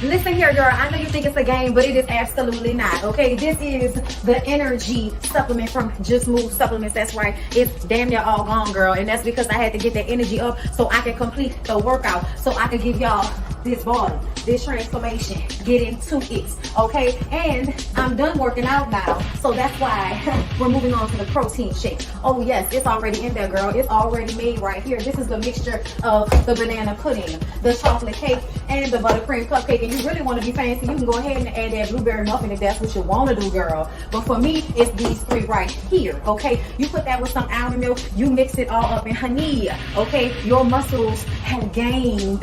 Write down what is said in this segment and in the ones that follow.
Listen here, girl. I know you think it's a game, but it is absolutely not. Okay, this is the energy supplement from Just Move Supplements. That's right. It's damn near all gone, girl, and that's because I had to get that energy up so I can complete the workout, so I can give y'all this body, this transformation, get into it, okay? And I'm done working out now, so that's why we're moving on to the protein shake. Oh yes, it's already in there, girl. It's already made right here. This is the mixture of the banana pudding, the chocolate cake, and the buttercream cupcake. And you really want to be fancy, you can go ahead and add that blueberry muffin if that's what you want to do, girl. But for me, it's these three right here, okay? You put that with some almond milk, you mix it all up, and honey, okay, your muscles have gained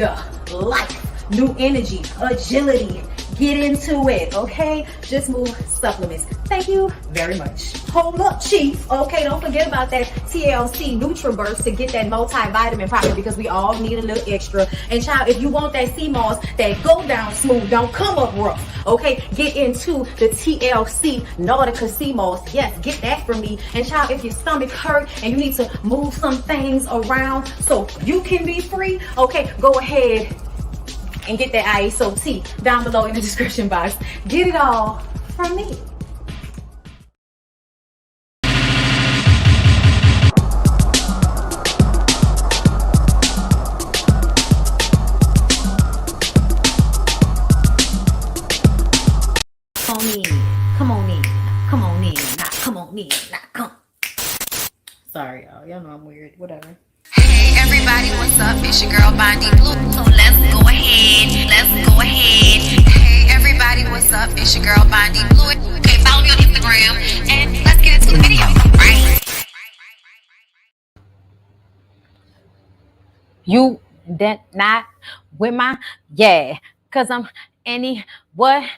life, new energy, agility. Get into it, okay? Just Move Supplements. Thank you very much. Hold up, Chief. Okay, don't forget about that TLC NutriBurst to get that multivitamin powder, because we all need a little extra. And child, if you want that sea moss that go down smooth, don't come up rough, okay? Get into the TLC Nautica sea moss. Yes, get that from me. And child, if your stomach hurt and you need to move some things around so you can be free, okay, go ahead and get that ISO tea down below in the description box. Get it all from me. Come on in, come on in, come on in, now come on in, now come. Sorry, y'all know I'm weird, whatever. Hey everybody, what's up? It's your girl BondyBlue. So let's go ahead. Hey everybody, what's up? It's your girl BondyBlue. Okay, follow me on Instagram and let's get into the video, right? You that not with my cause I'm any what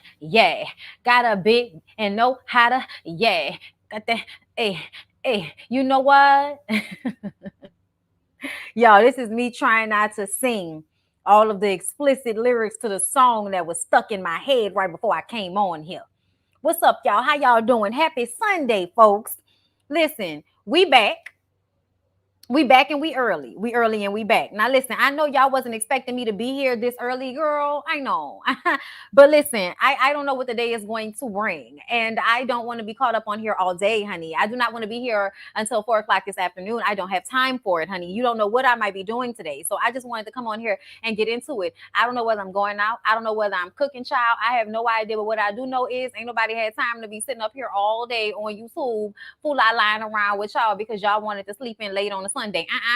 got a big and know how to got that you know what. Y'all, this is me trying not to sing all of the explicit lyrics to the song that was stuck in my head right before I came on here. What's up, y'all? How y'all doing? Happy Sunday, folks. Listen, we back. We back and we early. We early and we back. Now listen, I know y'all wasn't expecting me to be here this early, girl. I know. But listen, I don't know what the day is going to bring. And I don't want to be caught up on here all day, honey. I do not want to be here until 4 o'clock this afternoon. I don't have time for it, honey. You don't know what I might be doing today. So I just wanted to come on here and get into it. I don't know whether I'm going out. I don't know whether I'm cooking, child. I have no idea. But what I do know is ain't nobody had time to be sitting up here all day on YouTube, lying around with y'all because y'all wanted to sleep in late on the Sunday.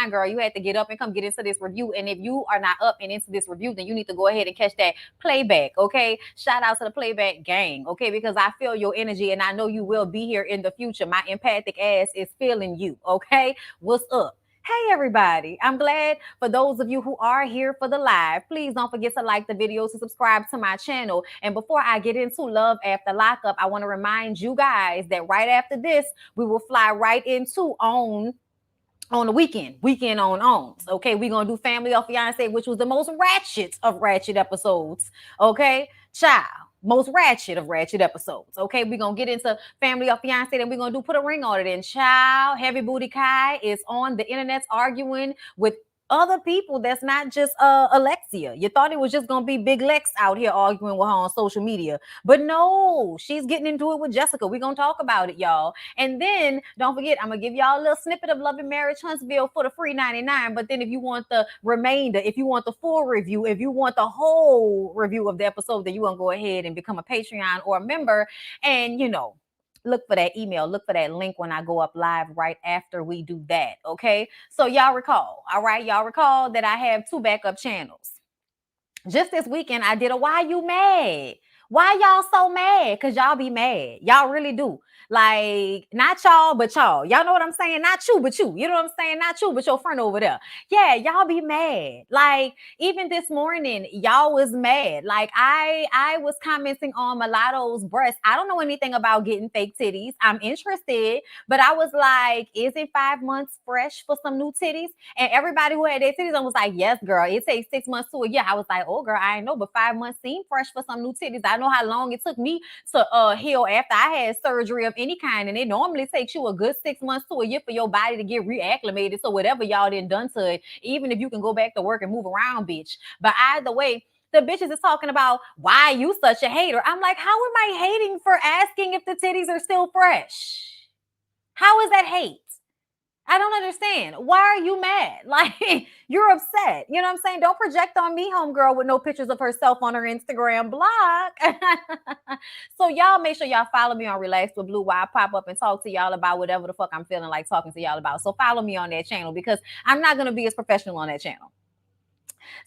Girl, you had to get up and come get into this review. And if you are not up and into this review, then you need to go ahead and catch that playback, okay? Shout out to the playback gang, okay? Because I feel your energy and I know you will be here in the future. My empathic ass is feeling you, okay? What's up? Hey everybody, I'm glad for those of you who are here for the live. Please don't forget to like the videos and subscribe to my channel. And before I get into Love After Lockup, I want to remind you guys that right after this, we will fly right into on the weekend on. Okay, we're gonna do Family or Fiance, which was the most ratchet of ratchet episodes. Okay, child, most ratchet of ratchet episodes. Okay, we're gonna get into Family or Fiance, then we're gonna do Put a Ring on It. And child, Heavy Booty Kai is on the internet arguing with other people that's not just Alexia. You thought it was just gonna be Big Lex out here arguing with her on social media, but no, she's getting into it with Jessica. We're gonna talk about it, y'all. And then don't forget, I'm gonna give y'all a little snippet of Love and Marriage Huntsville for the free 99. But then if you want the remainder, if you want the full review, if you want the whole review of the episode, then you want to go ahead and become a Patreon or a member. And look for that email, look for that link when I go up live right after we do that, okay? So y'all recall, all right? Y'all recall that I have 2 backup channels. Just this weekend, I did a Why You Mad? Why y'all so mad? Because y'all be mad. Y'all really do. Like, not y'all, but y'all. Y'all know what I'm saying? Not you, but you. You know what I'm saying? Not you, but your friend over there. Yeah, y'all be mad. Like, even this morning, y'all was mad. Like, I was commenting on Mulatto's breast. I don't know anything about getting fake titties. I'm interested, but I was like, is it 5 months fresh for some new titties? And everybody who had their titties on was like, yes, girl, it takes 6 months to a year. I was like, oh, girl, I ain't know, but 5 months seemed fresh for some new titties. I know how long it took me to heal after I had surgery of any kind, and it normally takes you a good 6 months to a year for your body to get reacclimated. So whatever y'all done to it, even if you can go back to work and move around, bitch. But either way, the bitches is talking about why you such a hater. I'm like, how am I hating for asking if the titties are still fresh? How is that hate? I don't understand. Why are you mad? Like, you're upset. You know what I'm saying? Don't project on me, homegirl, with no pictures of herself on her Instagram blog. So y'all make sure y'all follow me on Relax with Blue, while I pop up and talk to y'all about whatever the fuck I'm feeling like talking to y'all about. So follow me on that channel because I'm not going to be as professional on that channel.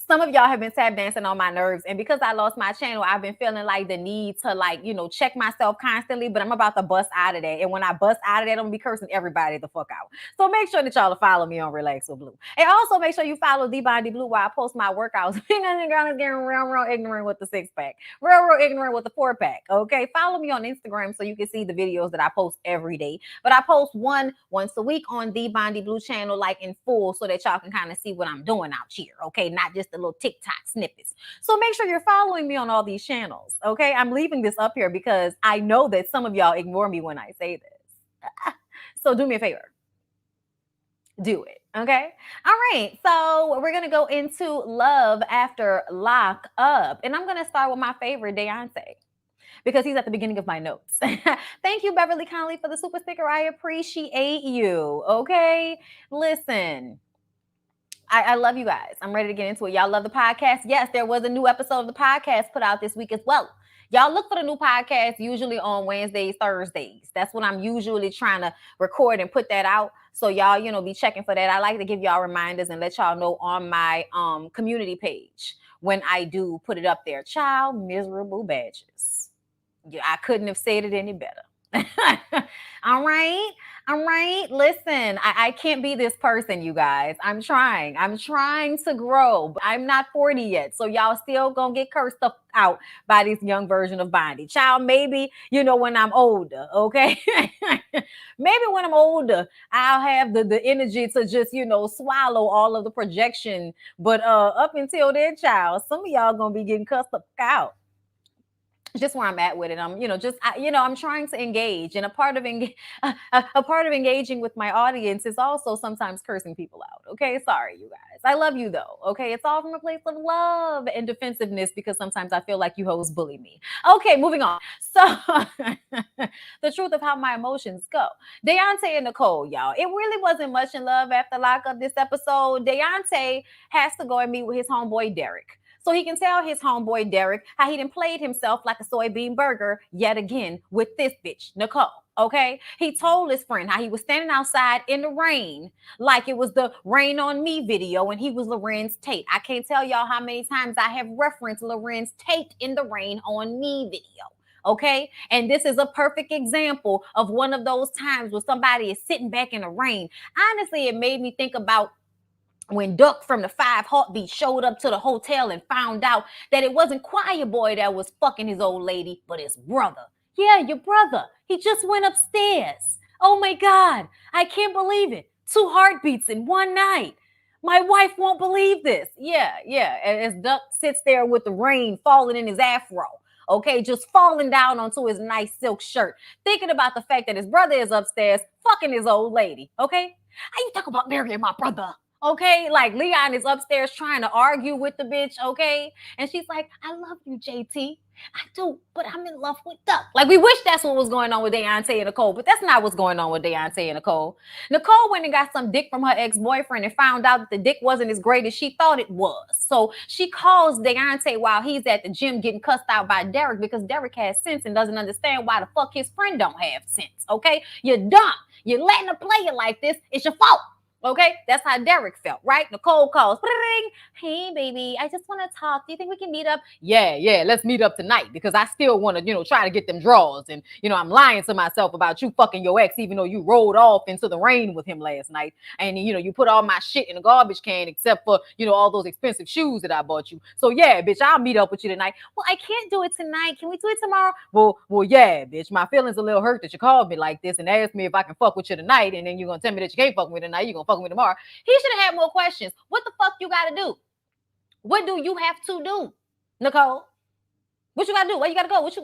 Some of y'all have been tap dancing on my nerves, and because I lost my channel, I've been feeling like the need to, like, you know, check myself constantly, but I'm about to bust out of that. And when I bust out of that, I'm gonna be cursing everybody the fuck out. So make sure that y'all follow me on Relax with Blue. And also make sure you follow BondyBlue while I post my workouts. Getting real ignorant with the 6-pack, real ignorant with the 4-pack. Okay, follow me on Instagram so you can see the videos that I post every day. But I post one once a week on the BondyBlue channel, like in full, so that y'all can kind of see what I'm doing out here. Okay, not just the little TikTok snippets. So make sure you're following me on all these channels. Okay, I'm leaving this up here because I know that some of y'all ignore me when I say this. So do me a favor. Do it. Okay. All right. So we're going to go into love after lock up. And I'm going to start with my favorite, Deontay, because he's at the beginning of my notes. Thank you, Beverly Conley, for the super sticker. I appreciate you. Okay. Listen, I love you guys. I'm ready to get into it. Y'all love the podcast? Yes, there was a new episode of the podcast put out this week as well. Y'all look for the new podcast usually on Wednesdays, Thursdays. That's when I'm usually trying to record and put that out. So y'all, you know, be checking for that. I like to give y'all reminders and let y'all know on my community page when I do put it up there. Child miserable badges. Yeah, I couldn't have said it any better. All right. All right. Listen, I can't be this person, you guys. I'm trying to grow, but I'm not 40 yet. So y'all still gonna get cursed out by this young version of Bondy. Child, maybe, you know, when I'm older, okay? Maybe when I'm older, I'll have the energy to just, you know, swallow all of the projection. But up until then, child, some of y'all gonna be getting cussed out. Just where I'm at with it. I'm, you know, I'm trying to engage, and a part of engaging with my audience is also sometimes cursing people out. Okay, sorry, you guys. I love you though. Okay, it's all from a place of love and defensiveness because sometimes I feel like you hoes bully me. Okay, moving on. So the truth of how my emotions go. Deontay and Nicolle, y'all. It really wasn't much in love after lockup this episode. Deontay has to go and meet with his homeboy Derek, so he can tell his homeboy Derek how he done played himself like a soybean burger yet again with this bitch, Nicolle. Okay? He told his friend how he was standing outside in the rain like it was the Rain on Me video and he was Lorenz Tate. I can't tell y'all how many times I have referenced Lorenz Tate in the Rain on Me video. Okay. And this is a perfect example of one of those times where somebody is sitting back in the rain. Honestly, it made me think about when Duck from the 5 Heartbeats showed up to the hotel and found out that it wasn't Choir Boy that was fucking his old lady, but his brother. Yeah, your brother. He just went upstairs. Oh my God. I can't believe it. 2 heartbeats in one night. My wife won't believe this. Yeah. As Duck sits there with the rain falling in his afro. Okay, just falling down onto his nice silk shirt, thinking about the fact that his brother is upstairs fucking his old lady. Okay, how you talk about marrying my brother? Okay, like Leon is upstairs trying to argue with the bitch, okay? And she's like, I love you, JT. I do, but I'm in love with Duck. Like, we wish that's what was going on with Deontay and Nicolle, but that's not what's going on with Deontay and Nicolle. Nicolle went and got some dick from her ex-boyfriend and found out that the dick wasn't as great as she thought it was. So she calls Deontay while he's at the gym getting cussed out by Derek because Derek has sense and doesn't understand why the fuck his friend don't have sense, okay? You're dumb. You're letting her play it like this. It's your fault. Okay, that's how Derek felt, right? Nicolle calls, hey, baby, I just want to talk. Do you think we can meet up? Yeah, let's meet up tonight because I still want to, try to get them draws. And, I'm lying to myself about you fucking your ex, even though you rolled off into the rain with him last night. And, you put all my shit in a garbage can except for, all those expensive shoes that I bought you. So, yeah, bitch, I'll meet up with you tonight. Well, I can't do it tonight. Can we do it tomorrow? Well, yeah, bitch, my feelings a little hurt that you called me like this and asked me if I can fuck with you tonight. And then you're going to tell me that you can't fuck with me tonight. You're going to fuck with me tomorrow. He should have had more questions. What the fuck you got to do? What do you have to do, Nicolle? What you got to do? Where you got to go? What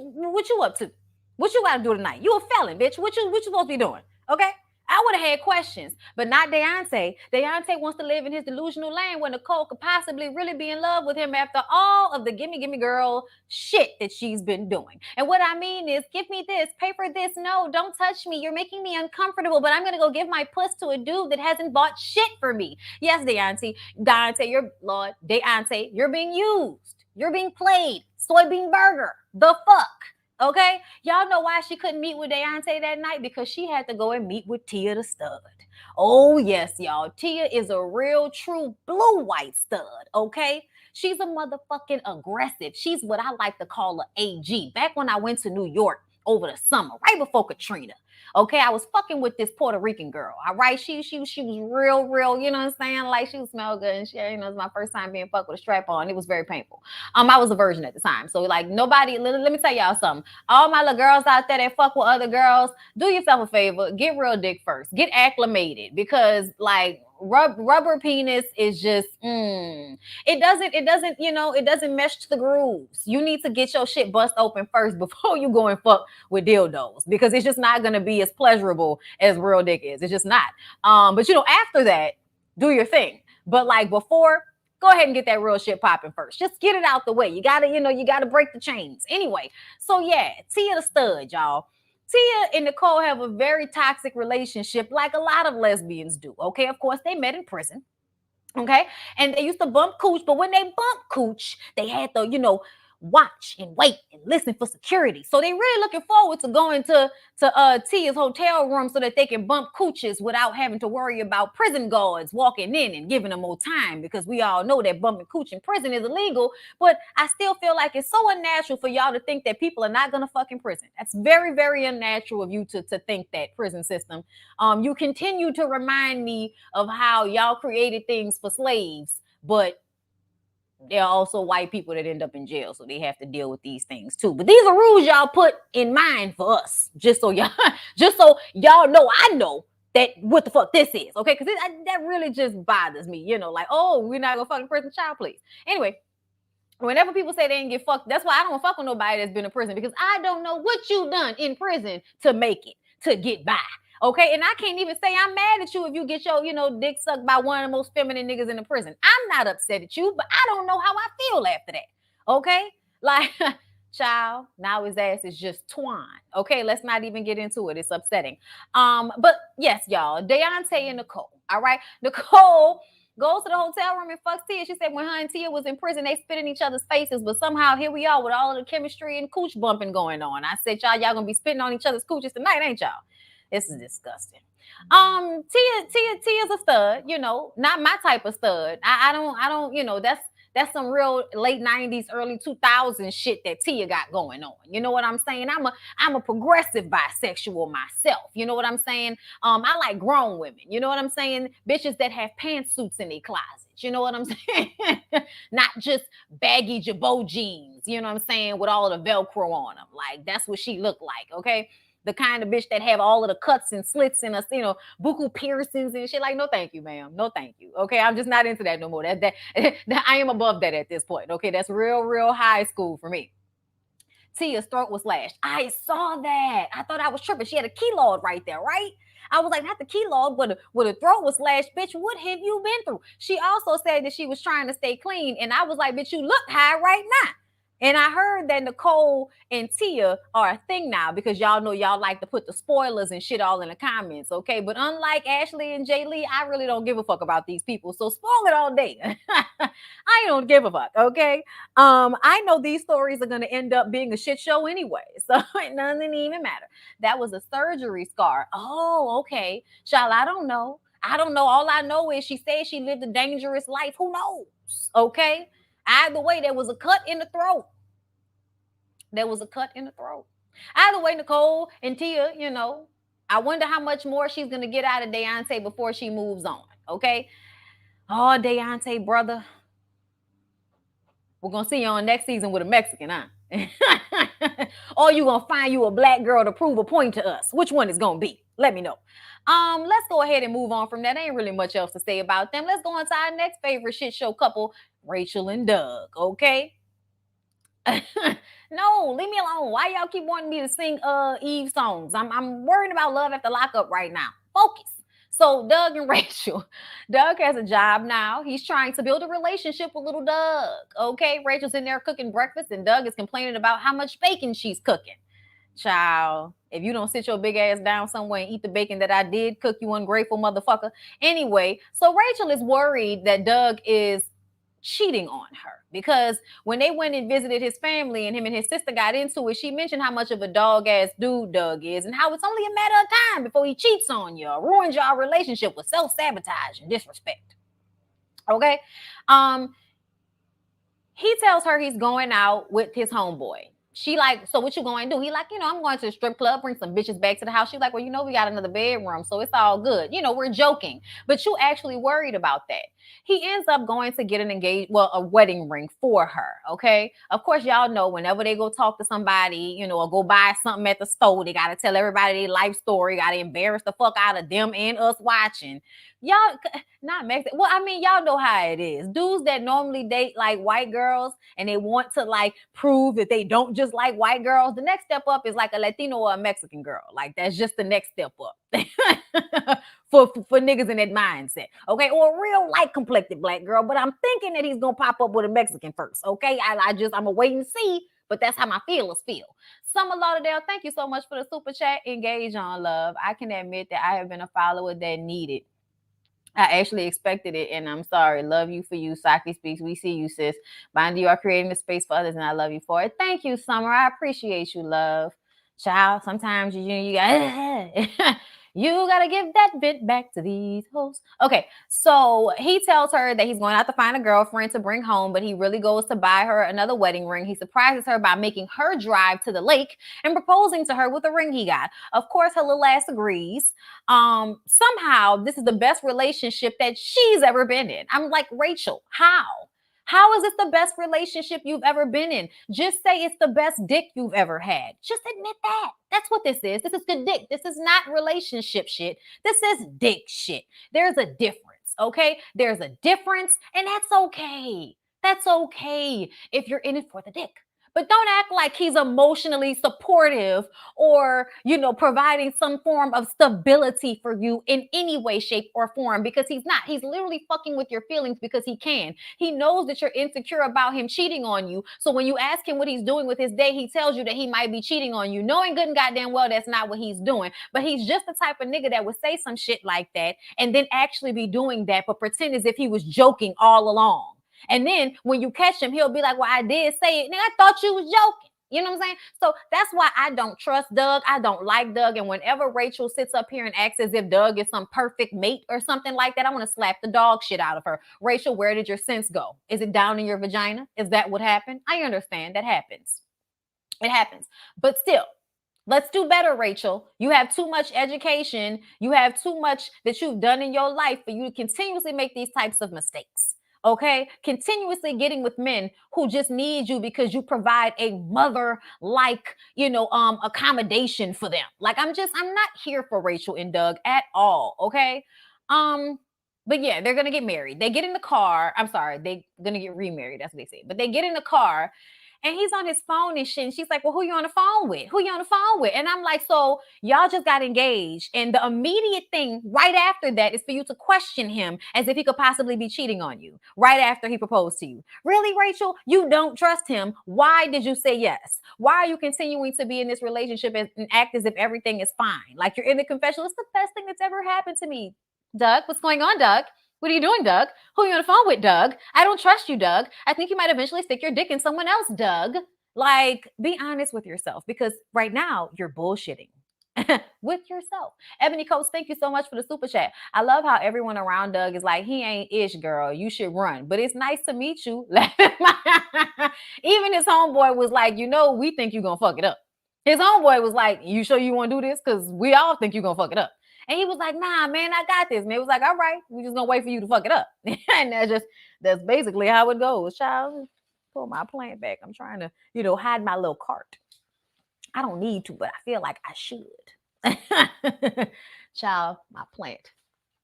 you up to? What you got to do tonight? You a felon, bitch. What you supposed to be doing? Okay? I would have had questions, but not Deontay. Deontay wants to live in his delusional land where Nicolle could possibly really be in love with him after all of the gimme girl shit that she's been doing. And what I mean is, give me this, pay for this. No, don't touch me. You're making me uncomfortable, but I'm going to go give my puss to a dude that hasn't bought shit for me. Yes, Deontay, you're being used. You're being played. Soybean burger. The fuck? Okay, y'all know why she couldn't meet with Deontay that night? Because she had to go and meet with Tia the stud. Oh yes, y'all. Tia is a real, true blue white stud. Okay, she's a motherfucking aggressive. She's what I like to call an AG. Back when I went to New York over the summer, right before Katrina. Okay, I was fucking with this Puerto Rican girl. All right, she was real. You know what I'm saying? Like she smelled good, and she, you know, it was my first time being fucked with a strap on. It was very painful. I was a virgin at the time, so like nobody. Let me tell y'all something. All my little girls out there that fuck with other girls, do yourself a favor. Get real dick first. Get acclimated, because like rubber penis is just it doesn't mesh to the grooves. You need to get your shit bust open first before you go and fuck with dildos, because it's just not gonna be as pleasurable as real dick is. It's just not. But after that, do your thing. But like before, go ahead and get that real shit popping first. Just get it out the way. You gotta break the chains. Anyway, so yeah, Tia the stud, y'all. Tia and Nicolle have a very toxic relationship, like a lot of lesbians do. Okay, of course, they met in prison. Okay, and they used to bump cooch, but when they bump cooch, they had to, watch and wait and listen for security. So they really looking forward to going to Tia's hotel room so that they can bump cooches without having to worry about prison guards walking in and giving them more time, because we all know that bumping cooch in prison is illegal. But I still feel like it's so unnatural for y'all to think that people are not gonna fuck in prison. That's very, very unnatural of you to think that, prison system. You continue to remind me of how y'all created things for slaves, but there are also white people that end up in jail, so they have to deal with these things too. But these are rules y'all put in mind for us, just so y'all know I know that what the fuck this is, okay? Because that really just bothers me, like, oh, we're not gonna fucking prison child, please. Anyway, whenever people say they didn't get fucked, that's why I don't fuck with nobody that's been in prison, because I don't know what you done in prison to make it, to get by. Okay, and I can't even say I'm mad at you if you get your, dick sucked by one of the most feminine niggas in the prison. I'm not upset at you, but I don't know how I feel after that. Okay, like, child, now his ass is just twine. Okay, let's not even get into it. It's upsetting. But yes, y'all, Deontay and Nicolle. All right, Nicolle goes to the hotel room and fucks Tia. She said when her and Tia was in prison, they spit in each other's faces, but somehow here we are with all of the chemistry and cooch bumping going on. I said, y'all gonna be spitting on each other's cooches tonight, ain't y'all? This is disgusting. Tia's a stud, not my type of stud. I don't, that's some real late 90s, early 2000s shit that Tia got going on. You know what I'm saying? I'm a progressive bisexual myself. You know what I'm saying? I like grown women. You know what I'm saying? Bitches that have pantsuits in their closets. You know what I'm saying? Not just baggy Jabot jeans, you know what I'm saying, with all of the Velcro on them. Like, that's what she looked like, okay? The kind of bitch that have all of the cuts and slits and buccal piercings and shit. Like, no, thank you, ma'am. No, thank you. Okay, I'm just not into that no more. That I am above that at this point. Okay, that's real high school for me. Tia's throat was lashed. I saw that. I thought I was tripping. She had a keloid right there, right? I was like, not the keloid, but the throat was slashed. Bitch, what have you been through? She also said that she was trying to stay clean, and I was like, bitch, you look high right now. And I heard that Nicolle and Tia are a thing now, because y'all know y'all like to put the spoilers and shit all in the comments, okay? But unlike Ashley and Jay Lee, I really don't give a fuck about these people. So spoil it all day. I don't give a fuck, okay? I know these stories are going to end up being a shit show anyway, so it doesn't even matter. That was a surgery scar. Oh, okay. Child, I don't know. All I know is she said she lived a dangerous life. Who knows? Okay? Either way, there was a cut in the throat. Either way, Nicolle and Tia, I wonder how much more she's going to get out of Deontay before she moves on, okay? Oh, Deontay, brother. We're going to see you on next season with a Mexican, huh? Or you going to find you a black girl to prove a point to us. Which one is going to be? Let me know. Let's go ahead and move on from that. Ain't really much else to say about them. Let's go on to our next favorite shit show couple, Rachel and Doug, okay? No, leave me alone. Why y'all keep wanting me to sing Eve songs? I'm worried about Love After Lockup right now. Focus. So Doug and Rachel, Doug has a job now. He's trying to build a relationship with little Doug. Okay, Rachel's in there cooking breakfast, and Doug is complaining about how much bacon she's cooking. Child, if you don't sit your big ass down somewhere and eat the bacon that I did cook, you ungrateful motherfucker. Anyway, so Rachel is worried that Doug is cheating on her because when they went and visited his family and him and his sister got into it, she mentioned how much of a dog ass dude Doug is and how it's only a matter of time before he cheats on you or ruins your relationship with self-sabotage and disrespect. Okay. He tells her he's going out with his homeboy. She like, so what you going to do? He like, I'm going to the strip club, bring some bitches back to the house. She's like, well, we got another bedroom, so it's all good. We're joking. But you actually worried about that. He ends up going to get a wedding ring for her, okay? Of course, y'all know whenever they go talk to somebody, or go buy something at the store, they got to tell everybody their life story, got to embarrass the fuck out of them and us watching. Y'all, not Mexican. Well, I mean, y'all know how it is. Dudes that normally date like white girls and they want to like prove that they don't just like white girls. The next step up is like a Latino or a Mexican girl. Like that's just the next step up for niggas in that mindset. Okay, or a real light complected black girl. But I'm thinking that he's gonna pop up with a Mexican first. Okay, I'm gonna wait and see. But that's how my feelers feel. Summer Lauderdale, thank you so much for the super chat. Engage on love. I can admit that I have been a follower that needed. I actually expected it, and I'm sorry. Love you for you. Saki speaks. We see you, sis. Bondi, you are creating the space for others, and I love you for it. Thank you, Summer. I appreciate you, love. Child, sometimes you got you gotta give that bit back to these hoes. Okay, so he tells her that he's going out to find a girlfriend to bring home, but he really goes to buy her another wedding ring. He surprises her by making her drive to the lake and proposing to her with a ring he got. Of course, her little ass agrees. Somehow this is the best relationship that she's ever been in. I'm like, Rachel, how? How is this the best relationship you've ever been in? Just say it's the best dick you've ever had. Just admit that. That's what this is. This is good dick. This is not relationship shit. This is dick shit. There's a difference, okay? There's a difference, and that's okay. That's okay if you're in it for the dick. But don't act like he's emotionally supportive or, providing some form of stability for you in any way, shape, or form, because he's not. He's literally fucking with your feelings because he can. He knows that you're insecure about him cheating on you. So when you ask him what he's doing with his day, he tells you that he might be cheating on you, knowing good and goddamn well that's not what he's doing. But he's just the type of nigga that would say some shit like that and then actually be doing that, but pretend as if he was joking all along. And then when you catch him, he'll be like, well, I did say it. Nigga, I thought you was joking. You know what I'm saying? So that's why I don't trust Doug. I don't like Doug. And whenever Rachel sits up here and acts as if Doug is some perfect mate or something like that, I want to slap the dog shit out of her. Rachel, where did your sense go? Is it down in your vagina? Is that what happened? I understand. That happens. It happens. But still, let's do better, Rachel. You have too much education. You have too much that you've done in your life for you to continuously make these types of mistakes. Okay, continuously getting with men who just need you because you provide a mother-like, accommodation for them. Like I'm not here for Rachel and Doug at all. Okay, but yeah, they're gonna get married. They get in the car. I'm sorry, they're gonna get remarried. That's what they say. But they get in the car. And he's on his phone and shit. And she's like, well, who you on the phone with? Who you on the phone with? And I'm like, so y'all just got engaged. And the immediate thing right after that is for you to question him as if he could possibly be cheating on you right after he proposed to you. Really, Rachel? You don't trust him. Why did you say yes? Why are you continuing to be in this relationship and act as if everything is fine? Like you're in the confessional. It's the best thing that's ever happened to me. Doug, what's going on, Doug? What are you doing, Doug? Who are you on the phone with, Doug? I don't trust you, Doug. I think you might eventually stick your dick in someone else, Doug. Like, be honest with yourself because right now you're bullshitting with yourself. Ebony Coates, thank you so much for the super chat. I love how everyone around Doug is like, he ain't ish, girl. You should run. But it's nice to meet you. Even his homeboy was like, we think you're going to fuck it up. His homeboy was like, you sure you want to do this? Because we all think you're going to fuck it up. And he was like, nah, man, I got this. And it was like, all right, we're just going to wait for you to fuck it up. And that's basically how it goes. Child, pull my plant back. I'm trying to, hide my little cart. I don't need to, but I feel like I should. Child, my plant.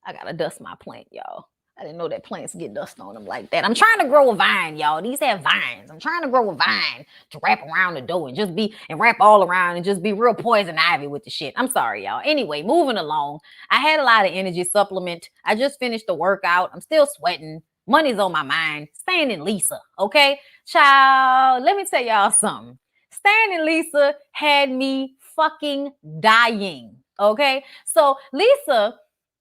I got to dust my plant, y'all. I didn't know that plants get dust on them like that. I'm trying to grow a vine, y'all. These have vines. I'm trying to grow a vine to wrap around the door and just be and wrap all around and just be real poison ivy with the shit. I'm sorry, y'all. Anyway, moving along. I had a lot of energy supplement. I just finished the workout. I'm still sweating. Money's on my mind. Stan and Lisa, okay? Child, let me tell y'all something. Stan and Lisa had me fucking dying, okay? So Lisa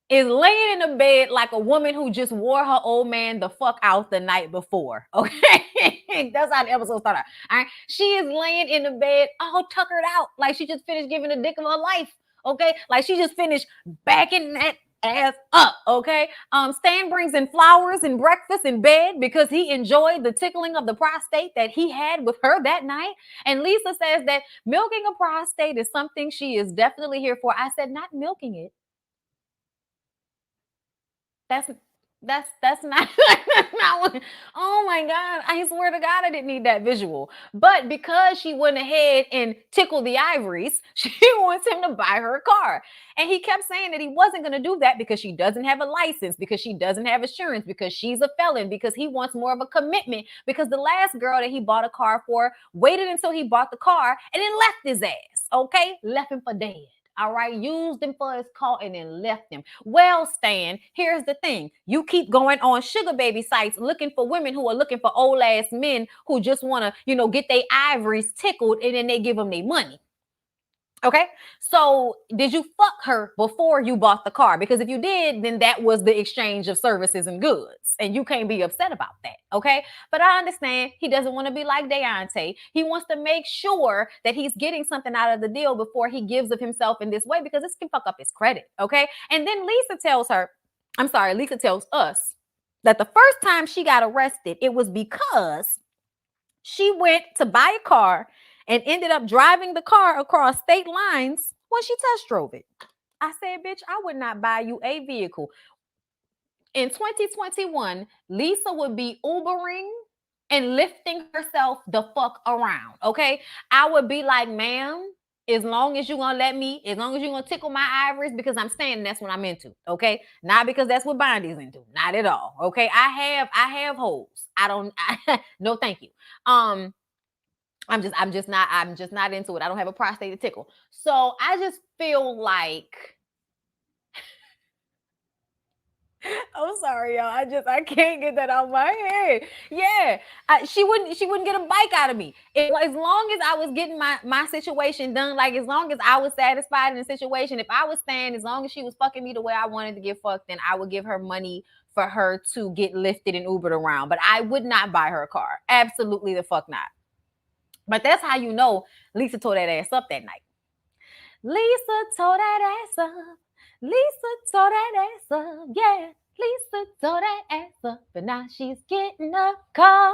is laying in the bed like a woman who just wore her old man the fuck out the night before. Okay. That's how the episode started. All right. She is laying in the bed all tuckered out. Like she just finished giving the dick of her life. Okay. Like she just finished backing that ass up. Okay. Stan brings in flowers and breakfast in bed because he enjoyed the tickling of the prostate that he had with her that night. And Lisa says that milking a prostate is something she is definitely here for. I said, not milking it. That's not that's not what, oh my God. I swear to God, I didn't need that visual. But because she went ahead and tickled the ivories, she wants him to buy her a car. And he kept saying that he wasn't going to do that because she doesn't have a license, because she doesn't have insurance, because she's a felon, because he wants more of a commitment, because the last girl that he bought a car for waited until he bought the car and then left his ass. Okay. Left him for dead. All right, used him for his call and then left him. Well, Stan, here's the thing. You keep going on sugar baby sites looking for women who are looking for old ass men who just want to, get their ivories tickled and then they give them their money. Okay, so did you fuck her before you bought the car? Because if you did, then that was the exchange of services and goods, and you can't be upset about that. Okay, but I understand he doesn't want to be like Deontay. He wants to make sure that he's getting something out of the deal before he gives of himself in this way, because this can fuck up his credit. Okay, and then Lisa tells us that the first time she got arrested, it was because she went to buy a car and ended up driving the car across state lines when she test drove it. I said, bitch, I would not buy you a vehicle. In 2021, Lisa would be Ubering and lifting herself the fuck around, okay? I would be like, ma'am, as long as you're going to let me, as long as you're going to tickle my ivories, because I'm saying that's what I'm into, okay? Not because that's what Bondy's into. Not at all, okay? I have holes. No, thank you. I'm just not into it. I don't have a prostate to tickle. So I just feel like, I'm sorry, y'all. I can't get that out of my head. Yeah, she wouldn't get a bike out of me. As long as I was getting my situation done, like as long as I was satisfied in the situation, if I was staying, as long as she was fucking me the way I wanted to get fucked, then I would give her money for her to get lifted and Ubered around. But I would not buy her a car. Absolutely the fuck not. But that's how you know Lisa tore that ass up that night. Lisa tore that ass up. Lisa tore that ass up. Yeah. Lisa tore that ass up. But now she's getting a car.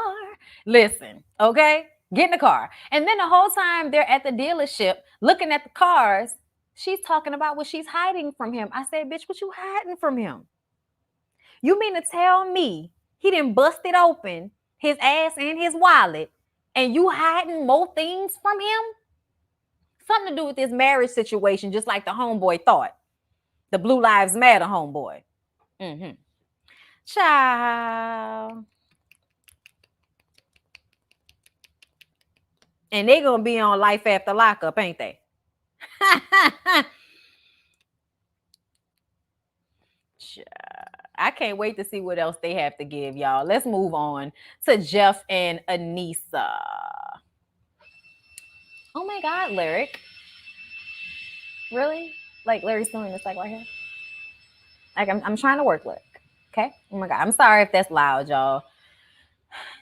Listen, okay? Get in the car. And then the whole time they're at the dealership looking at the cars, she's talking about what she's hiding from him. I said, bitch, what you hiding from him? You mean to tell me he didn't bust it open, his ass and his wallet, and you hiding more things from him? Something to do with this marriage situation, just like the homeboy thought. The Blue Lives Matter homeboy. Child. And they're going to be on Life After Lockup, ain't they? I can't wait to see what else they have to give, y'all. Let's move on to Jeff and Anissa. Oh my God, Lyric. Really? Like Larry's doing this like right here? Like I'm trying to work Lyric. Okay? Oh my God. I'm sorry if that's loud, y'all.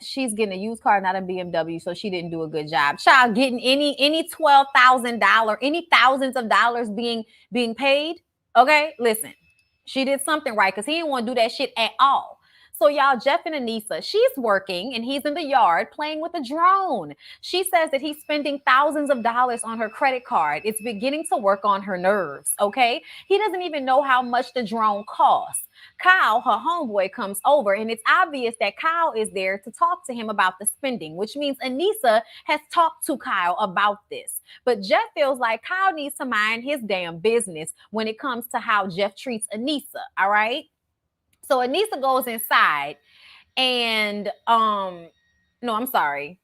She's getting a used car, not a BMW, so she didn't do a good job. Child, getting any $12,000, any thousands of dollars being paid. Okay? Listen. She did something right because he didn't want to do that shit at all. So y'all, Jeff and Anissa, she's working and he's in the yard playing with a drone. She says that he's spending thousands of dollars on her credit card. It's beginning to work on her nerves, okay? He doesn't even know how much the drone costs. Kyle, her homeboy, comes over and it's obvious that Kyle is there to talk to him about the spending, which means Anissa has talked to Kyle about this. But Jeff feels like Kyle needs to mind his damn business when it comes to how Jeff treats Anissa, all right? So Anissa goes inside and no, I'm sorry.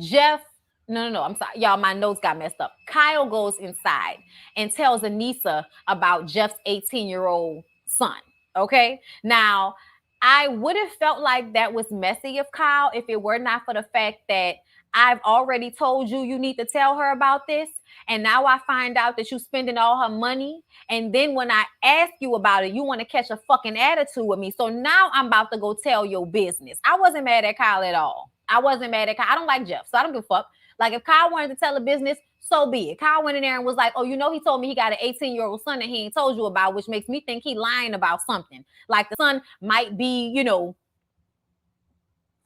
Jeff, no, I'm sorry. Y'all, my notes got messed up. Kyle goes inside and tells Anissa about Jeff's 18-year-old son. Okay. Now, I would have felt like that was messy of Kyle if it were not for the fact that I've already told you you need to tell her about this. And now I find out that you're spending all her money. And then when I ask you about it, you want to catch a fucking attitude with me. So now I'm about to go tell your business. I wasn't mad at Kyle at all. I wasn't mad at Kyle. I don't like Jeff, so I don't give a fuck. Like, if Kyle wanted to tell a business, so be it. Kyle went in there and was like, oh, you know, he told me he got an 18-year-old son that he ain't told you about, which makes me think he lying about something. Like, the son might be,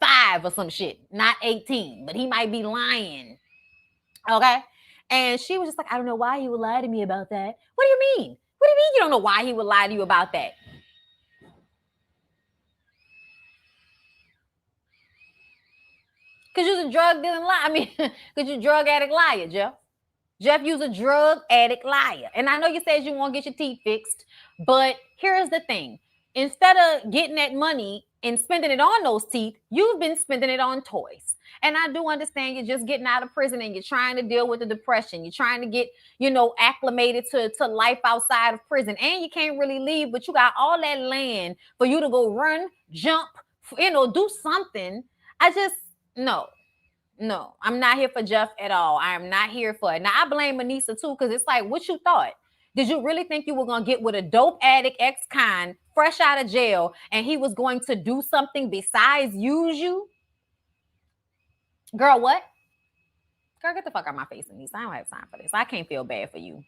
5 or some shit, not 18, but he might be lying. Okay? And she was just like, I don't know why he would lie to me about that. What do you mean? What do you mean you don't know why he would lie to you about that? Because you're a drug dealing liar. I mean, because you're a drug addict liar, Jeff. Jeff, you's a drug addict liar. And I know you said you want to get your teeth fixed, but here's the thing. Instead of getting that money and spending it on those teeth, you've been spending it on toys. And I do understand you're just getting out of prison and you're trying to deal with the depression. You're trying to get, acclimated to life outside of prison. And you can't really leave, but you got all that land for you to go run, jump, do something. No, I'm not here for Jeff at all. I am not here for it. Now, I blame Anissa too, because it's like, what you thought? Did you really think you were going to get with a dope addict ex-con, fresh out of jail, and he was going to do something besides use you? Girl, what? Girl, get the fuck out of my face, Anissa. I don't have time for this. I can't feel bad for you.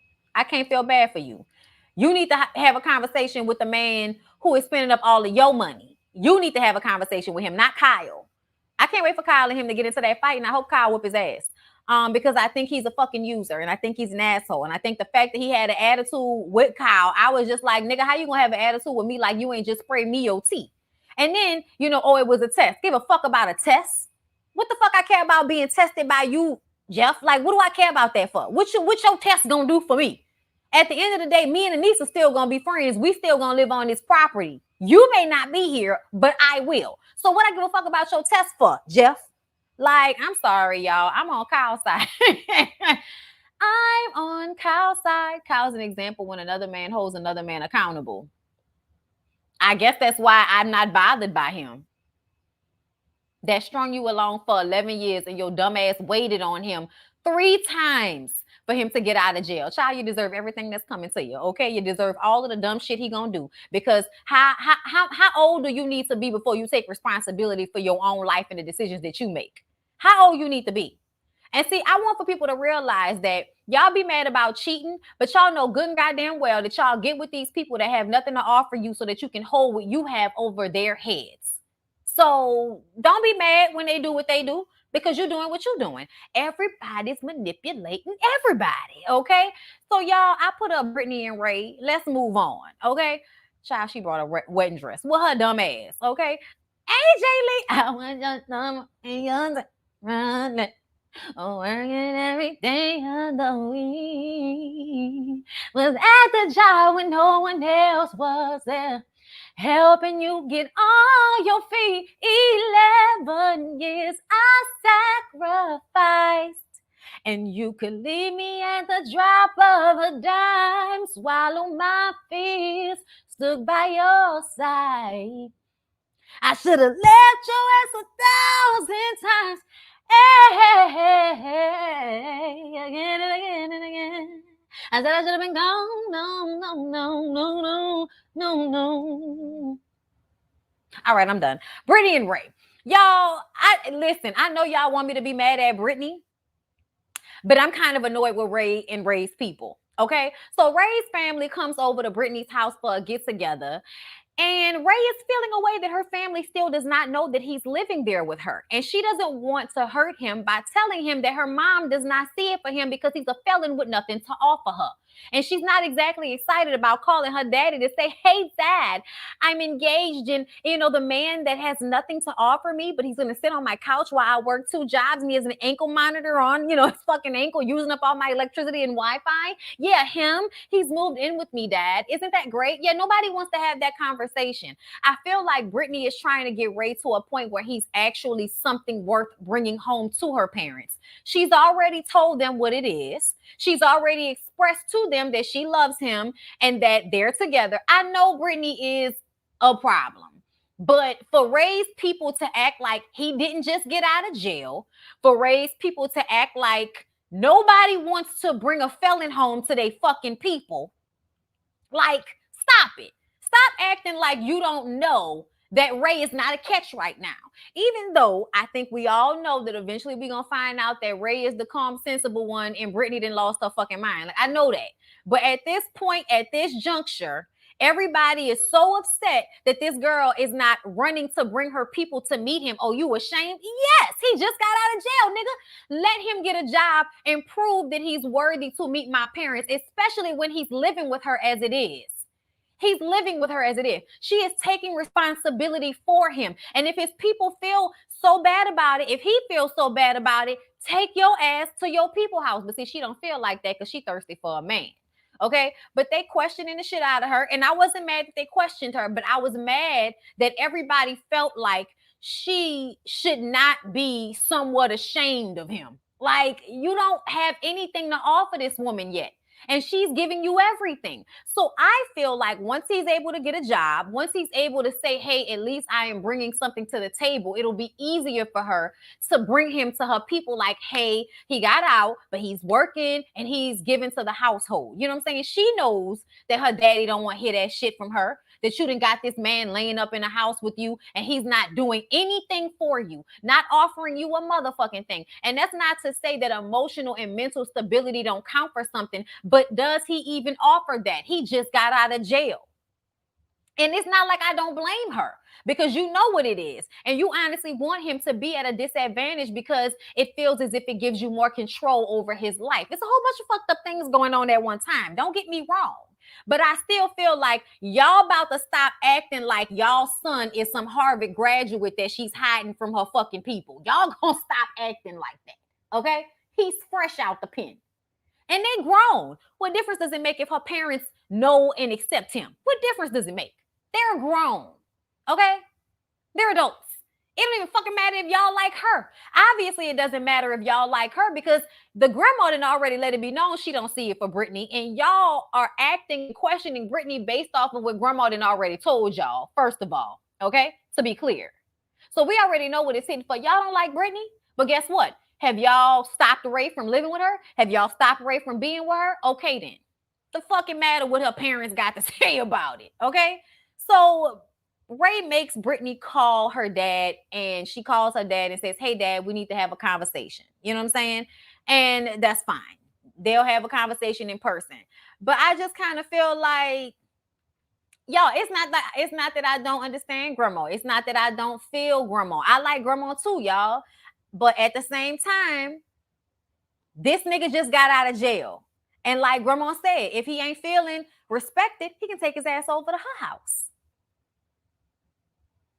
You need to have a conversation with the man who is spending up all of your money. You need to have a conversation with him, not Kyle. I can't wait for Kyle and him to get into that fight, and I hope Kyle whoop his ass. Because I think he's a fucking user, and I think he's an asshole. And I think the fact that he had an attitude with Kyle, I was just like, nigga, how you gonna have an attitude with me like you ain't just sprayed me your teeth? And then, it was a test. Give a fuck about a test? What the fuck I care about being tested by you, Jeff? Like, what do I care about that for? What your test gonna do for me? At the end of the day, me and Anissa still gonna be friends. We still gonna live on this property. You may not be here, but I will. So what I give a fuck about your test for, Jeff? Like, I'm sorry, y'all. I'm on Kyle's side. I'm on Kyle's side. Kyle's an example when another man holds another man accountable. I guess that's why I'm not bothered by him. That strung you along for 11 years and your dumb ass waited on him 3 times for him to get out of jail. Child, you deserve everything that's coming to you, okay? You deserve all of the dumb shit he gonna do. Because how old do you need to be before you take responsibility for your own life and the decisions that you make? How old you need to be? And see, I want for people to realize that y'all be mad about cheating, but y'all know good and goddamn well that y'all get with these people that have nothing to offer you so that you can hold what you have over their heads. So don't be mad when they do what they do, because you're doing what you're doing. Everybody's manipulating everybody, okay? So, y'all, I put up Britney and Ray. Let's move on, okay? Child, she brought a wedding dress with her dumb ass, okay? AJ Lee, I want your number and your running. Oh, working every day of the week. Was at the job when no one else was there, helping you get on your feet. 11 years I sacrificed, and you could leave me at the drop of a dime. Swallow my fears, stood by your side. I should have left your ass 1,000 times. Hey, again and again and again. I said I should have been gone. No. All right, I'm done. Britney and Ray. Y'all, I know y'all want me to be mad at Britney, but I'm kind of annoyed with Ray and Ray's people. Okay? So Ray's family comes over to Britney's house for a get-together. And Ray is feeling a way that her family still does not know that he's living there with her. And she doesn't want to hurt him by telling him that her mom does not see it for him because he's a felon with nothing to offer her. And she's not exactly excited about calling her daddy to say, hey, dad, I'm engaged in, the man that has nothing to offer me, but he's going to sit on my couch while I work 2 jobs and he has an ankle monitor on, his fucking ankle, using up all my electricity and Wi-Fi. Yeah, him. He's moved in with me, dad. Isn't that great? Yeah, nobody wants to have that conversation. I feel like Britney is trying to get Ray to a point where he's actually something worth bringing home to her parents. She's already told them what it is. She's already expressed to them that she loves him and that they're together. I know Britney is a problem. But for Ray's people to act like he didn't just get out of jail, for Ray's people to act like nobody wants to bring a felon home to their fucking people, like, stop it. Stop acting like you don't know that Ray is not a catch right now. Even though I think we all know that eventually we're going to find out that Ray is the calm, sensible one and Britney done lost her fucking mind. Like, I know that. But at this point, at this juncture, everybody is so upset that this girl is not running to bring her people to meet him. Oh, you ashamed? Yes, he just got out of jail, nigga. Let him get a job and prove that he's worthy to meet my parents, especially when he's living with her as it is. He's living with her as it is. She is taking responsibility for him. And if his people feel so bad about it, if he feels so bad about it, take your ass to your people house. But see, she don't feel like that because she thirsty for a man. Okay, but they questioning the shit out of her. And I wasn't mad that they questioned her, but I was mad that everybody felt like she should not be somewhat ashamed of him. Like, you don't have anything to offer this woman yet. And she's giving you everything. So I feel like once he's able to get a job, once he's able to say, hey, at least I am bringing something to the table, it'll be easier for her to bring him to her people like, hey, he got out, but he's working and he's giving to the household. You know what I'm saying? She knows that her daddy don't want to hear that shit from her, that you done got this man laying up in the house with you and he's not doing anything for you, not offering you a motherfucking thing. And that's not to say that emotional and mental stability don't count for something, but does he even offer that? He just got out of jail. And it's not like I don't blame her because you know what it is. And you honestly want him to be at a disadvantage because it feels as if it gives you more control over his life. It's a whole bunch of fucked up things going on at one time. Don't get me wrong. But I still feel like y'all about to stop acting like y'all son is some Harvard graduate that she's hiding from her fucking people. Y'all gonna stop acting like that, okay? He's fresh out the pen. And they grown. What difference does it make if her parents know and accept him? What difference does it make? They're grown, okay? They're adults. It don't even fucking matter if y'all like her. Obviously, it doesn't matter if y'all like her because the grandma done already let it be known she don't see it for Britney. And y'all are acting, questioning Britney based off of what grandma done already told y'all, first of all, okay? To be clear. So we already know what it's hitting for. Y'all don't like Britney, but guess what? Have y'all stopped Ray from living with her? Have y'all stopped Ray from being with her? Okay, then. The fucking matter what her parents got to say about it, okay? So Ray makes Britney call her dad, and she calls her dad and says, hey, dad, we need to have a conversation. You know what I'm saying? And that's fine. They'll have a conversation in person. But I just kind of feel like, y'all, it's not that I don't understand grandma. It's not that I don't feel grandma. I like grandma too, y'all. But at the same time, this nigga just got out of jail. And like grandma said, if he ain't feeling respected, he can take his ass over to her house.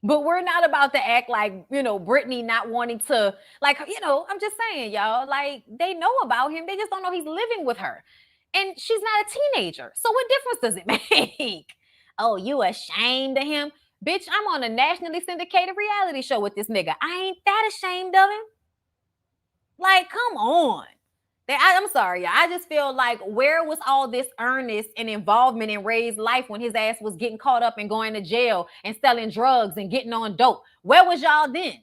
But we're not about to act like, Britney not wanting to, like, I'm just saying, y'all, like, they know about him. They just don't know he's living with her. And she's not a teenager. So what difference does it make? Oh, you ashamed of him? Bitch, I'm on a nationally syndicated reality show with this nigga. I ain't that ashamed of him. Like, come on. I'm sorry, y'all. I just feel like where was all this earnest and involvement in Ray's life when his ass was getting caught up and going to jail and selling drugs and getting on dope? Where was y'all then?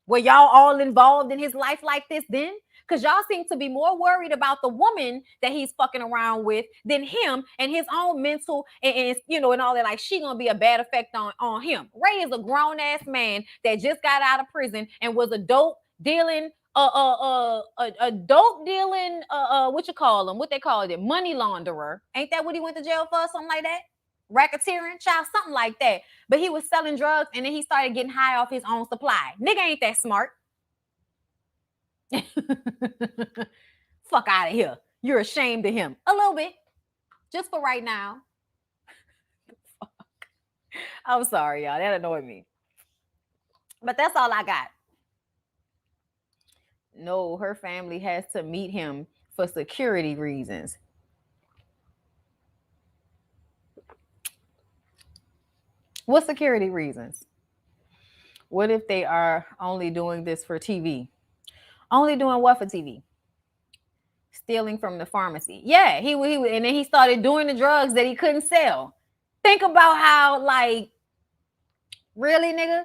Were y'all all involved in his life like this then? Because y'all seem to be more worried about the woman that he's fucking around with than him and his own mental and all that. Like, she gonna be a bad effect on him. Ray is a grown ass man that just got out of prison and was a dope dealing, a dope dealing, what they call it, money launderer. Ain't that what he went to jail for? Something like that? Racketeering, child, something like that. But he was selling drugs and then he started getting high off his own supply. Nigga ain't that smart. Fuck out of here. You're ashamed of him. A little bit. Just for right now. I'm sorry, y'all. That annoyed me. But that's all I got. No, her family has to meet him for security reasons. What security reasons? What if they are only doing this for TV? Only doing what for TV? Stealing from the pharmacy. Yeah, he and then he started doing the drugs that he couldn't sell. Think about how, like, really, nigga?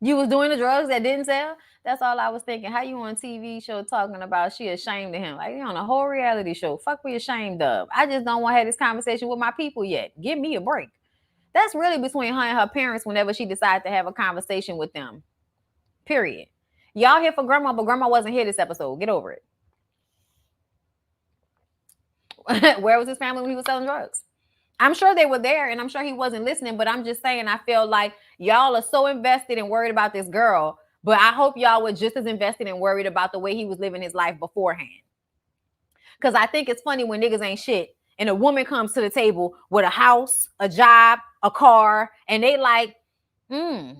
You was doing the drugs that didn't sell? That's all I was thinking. How you on TV show talking about she ashamed of him? Like, you on a whole reality show. Fuck we ashamed of. I just don't want to have this conversation with my people yet. Give me a break. That's really between her and her parents whenever she decides to have a conversation with them. Period. Y'all here for grandma, but grandma wasn't here this episode. Get over it. Where was his family when he was selling drugs? I'm sure they were there, and I'm sure he wasn't listening, but I'm just saying, I feel like y'all are so invested and worried about this girl, but I hope y'all were just as invested and worried about the way he was living his life beforehand. Because I think it's funny when niggas ain't shit, and a woman comes to the table with a house, a job, a car, and they like, I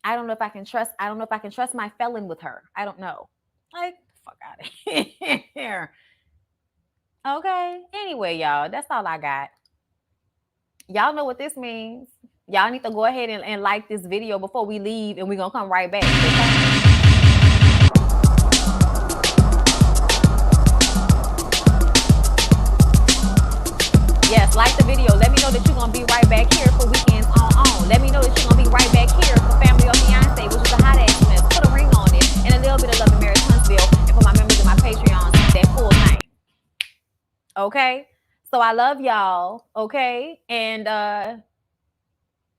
don't know if I can trust my felon with her. I don't know. Like, fuck out of here. Okay. Anyway, y'all, that's all I got. Y'all know what this means. Y'all need to go ahead and like this video before we leave, and we're going to come right back. Yes, like the video. Let me know that you're going to be right back here for Weekends on. Let me know that you're going to be right back here for Family or Fiance, which is a hot ass mess. Put a ring on it and a little bit of Love and Marriage Huntsville. And for my members of my Patreon, that full thing. Okay? So I love y'all, okay? And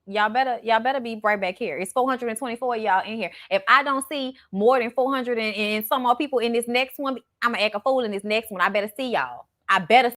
y'all better be right back here. It's 424 y'all in here. If I don't see more than 400 and some more people in this next one, I'm gonna act a fool in this next one. I better see y'all. I better